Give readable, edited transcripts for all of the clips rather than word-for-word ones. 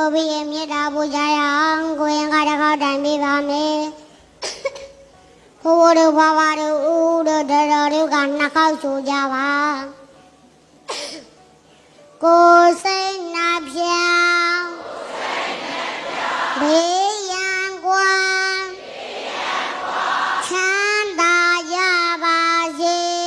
ကိုဘီရဲ့မြေတာပူကြရအောင်ကိုရင်ကတစ်ခေါက်တိုင်ပေးပါမယ် Povo Pavaru Udo Daruga Nakau Java Go say Napia Yang Guan Chanda Yavazi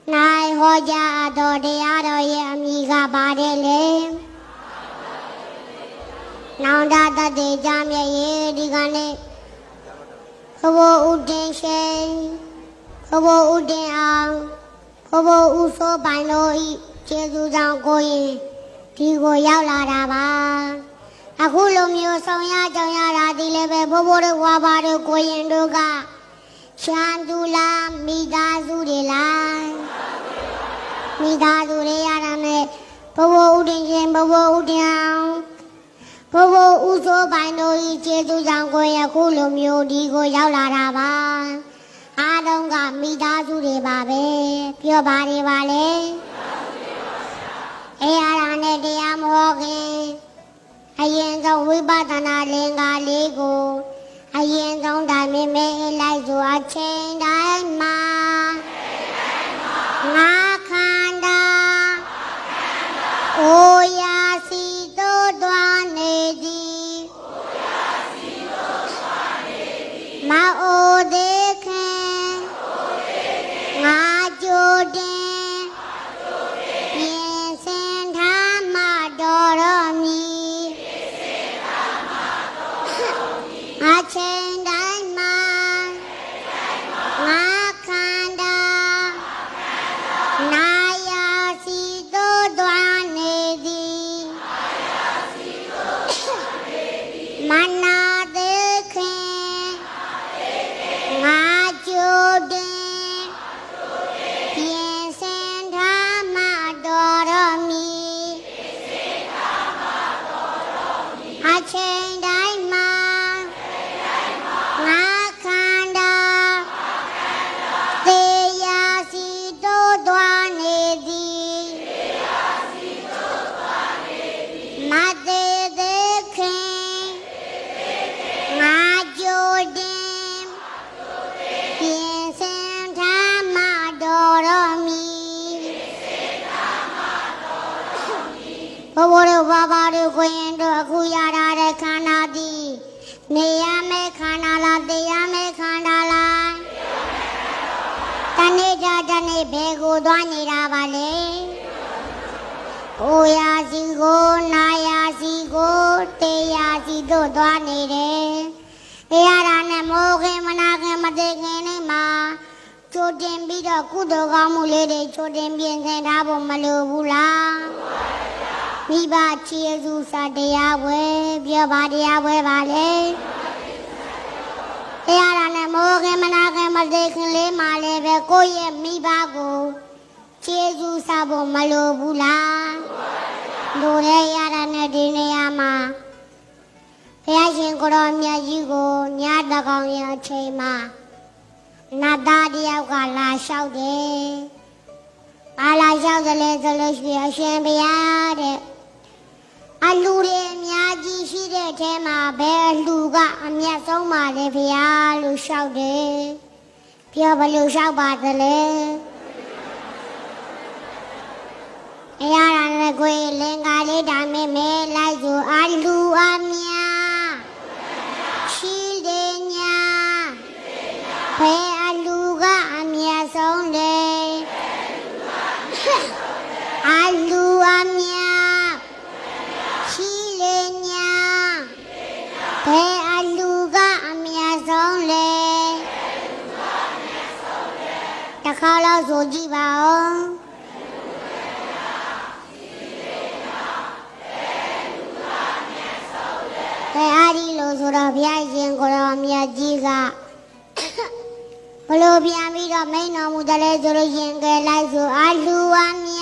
Nai hoja ado de ado ye amiga badele နောင်တတတိကြမြဲရေဒီကနေ့ခဘဥတင်ရှိခဘဥတင်အောင်ခဘဥဆိုပိုင်လို့ဤကျေးဇူးကြောင့်ကိုရင်ဒီကိုရောက်လာတာပါအခုလိုမျိုးဆောင်ရကြောင်ရတာဒီလည်းပဲဘိုးဘိုးတို့ဝါပါတို့ကိုရင်တို့ကချမ်းသူလားမိသားစုတွေလားမိသားစုတွေရတာနဲ့ဘိုးဘိုးဥတင်ရှင်ဘိုးဘိုးဥတင်အောင်ဘိုးဘိုးဥဆိုပိုင်တို့ဤကျေးဇူးကြောင့်ကိုရင်အခုလိုမျိုးဒီကိုရောက်လာတာပါအားလုံးကမိသားစုတွေပါပဲပြောပါတွေပါလေအဲ့ရတာနဲ့တရားမဟောခင်အရင်ဆုံးဝိပဿနာလင်္ကာလေးကိုအရင်ဆုံးတိုင်းမေမေလိုက်ဆိုအချိန်တိုင်းမှာငါခန္ဓာအိုရာစီတို့သွားနေသည်မအိုသေးခင်ငါကြိုတင်ပြင်စင်ထားမှတော်တော်မီအချိန်တိုင်းမှာငါခန္ဓာနာယာစီတို့သွားနေသည်မနာသေးခင်ငါကြိုတင်ပြင်စင်ထားမှတော်တော်မီအချိန်တိုင်းမှာငါခန္ဓာသေယာစီတို့သွားနေသည်မသေးသေးခင်ငါကြိုတင်ပြင်စင်ထားမှတော်တော်မီဘိုးဘိုးတို့ဘာဘာတို့ကိုရင်တို့အခုရတာတဲ့ခန္ဓာသည်နေရမယ့်ခန္ဓာလားတရားမယ့်ခန္ဓာလားတနေ့ကြတနေ့ဘယ်ကိုသွားနေတာပါလဲကိုရာစီကိုနာရာစီကိုတရားစီတို့သွားနေတယ်တရားရနဲ့မိုးခင်မနာခင်မသိခင်လေးမှာချိုးတင်ပြီးတော့ကုသိုလ်ကောင်းမှုလေးတွေချိုးတင်ပြင်ဆင်ထားဖို့မလိုဘူးလားမိဘချေစုစာတရားဝဲပြောပါတရားဝဲပါလေတရားရနဲ့မိုးခင်မနာခင်မသိခင်လေးမှာလည်းပဲကိုယ့်ရဲ့မိဘကိုချေစုစာဖို့မလိုဘူးလားတို့ရဲ့ရတာနဲ့ဒီနေရာမှာဘုရားရှင်ကိုရောမြတ်ကြီးကိုညတကောင်ရဲ့အချိန်မှာနတ်သားတယောက်ကလာလျှောက်တယ်ဘာလာလျှောက်တယ်လဲဆိုလို့ရှိရင်အရှင်ဘုရားတဲ့အလူတွေအများကြီးရှိတဲ့အထဲမှာဘယ်အလူကအမြတ်ဆုံးပါလဲဘုရားလို့လျှောက်တယ်ပြောဘလို့လျှောက်ပါသလဲအရာရနဲ့ကိုယ်လင်္ကာလေးဒါမေမဲလိုက်ဆိုအလူအမြတ်ရှိတယ်ညာဘယ်အလူကအမြတ်ဆုံးလဲအလူအမြတ်ရှိတယ်ညာဘယ်အလူကအမြတ်ဆုံးလဲတစ်ခါလောက်ဆိုကြည့်ပါဦးအားဒီလို့ဆိုတော့ဘုရားရှင်ကိုရောမြတ်ကြီးကဘလို့ပြန်ပြီးတော့မိန်တော်မူတယ်လဲဆိုလို့ရှင်ကဲလိုက်ဆိုအလူအမြ